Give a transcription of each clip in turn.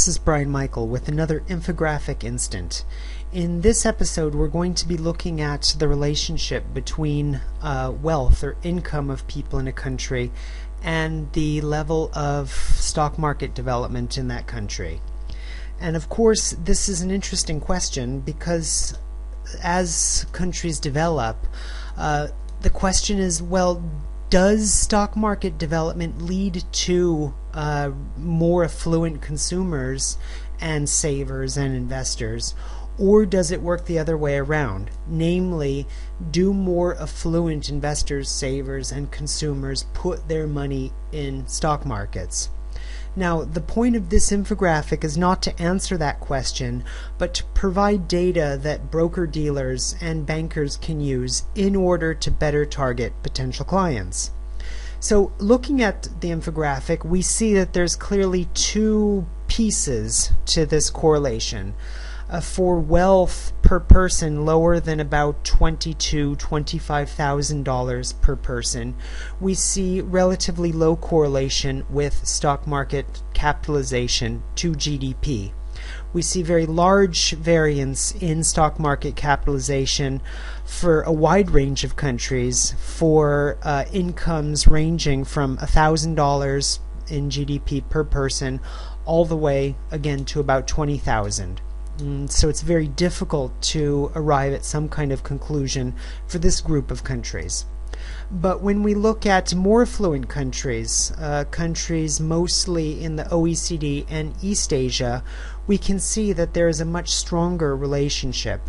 this is Brian Michael with another Infographic Instant. In this episode we're going to be looking at the relationship between wealth or income of people in a country and the level of stock market development in that country. And of course this is an interesting question because as countries develop, the question is, well, does stock market development lead to more affluent consumers and savers and investors, or does it work the other way around? Namely, do more affluent investors, savers, and consumers put their money in stock markets? Now, the point of this infographic is not to answer that question, but to provide data that broker-dealers and bankers can use in order to better target potential clients. So, looking at the infographic, we see that there's clearly two pieces to this correlation. For wealth per person lower than about $25,000 per person, we see relatively low correlation with stock market capitalization to GDP. We see very large variance in stock market capitalization for a wide range of countries for incomes ranging from $1,000 in GDP per person all the way again to about $20,000. So it's very difficult to arrive at some kind of conclusion for this group of countries. But when we look at more affluent countries, countries mostly in the OECD and East Asia, we can see that there is a much stronger relationship.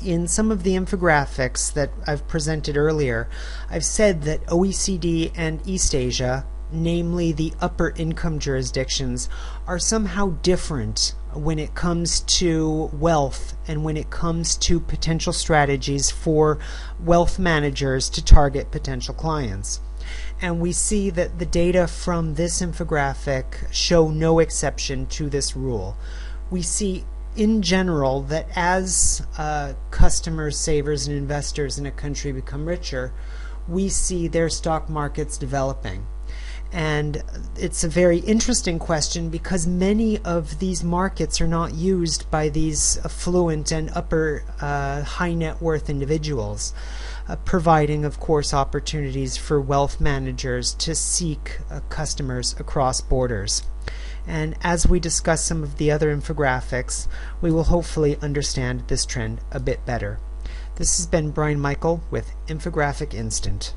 In some of the infographics that I've presented earlier, I've said that OECD and East Asia, namely the upper income jurisdictions, are somehow different when it comes to wealth and when it comes to potential strategies for wealth managers to target potential clients. And we see that the data from this infographic show no exception to this rule. We see in general that as customers, savers, and investors in a country become richer, we see their stock markets developing. And it's a very interesting question because many of these markets are not used by these affluent and upper high net worth individuals, providing of course opportunities for wealth managers to seek customers across borders. And as we discuss some of the other infographics, we will hopefully understand this trend a bit better. This has been Brian Michael with Infographic Instant.